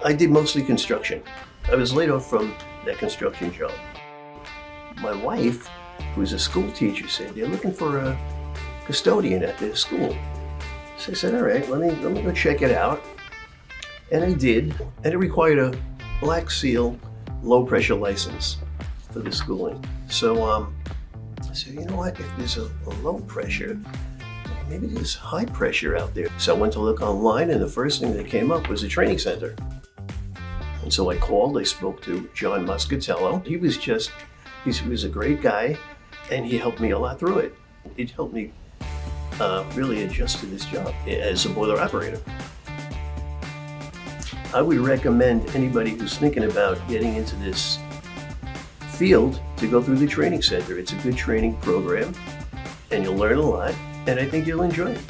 I did mostly construction. I was laid off from that construction job. My wife, who's a school teacher, said they're looking for a custodian at their school. So I said, all right, let me go check it out. And I did, and it required a Black Seal low pressure license for the schooling. So I said, you know what, if there's a low pressure, maybe there's high pressure out there. So I went to look online, and the first thing that came up was a training center. And so I called, I spoke to John Muscatello. He was a great guy, and he helped me a lot through it. It helped me really adjust to this job as a boiler operator. I would recommend anybody who's thinking about getting into this field to go through the training center. It's a good training program, and you'll learn a lot, and I think you'll enjoy it.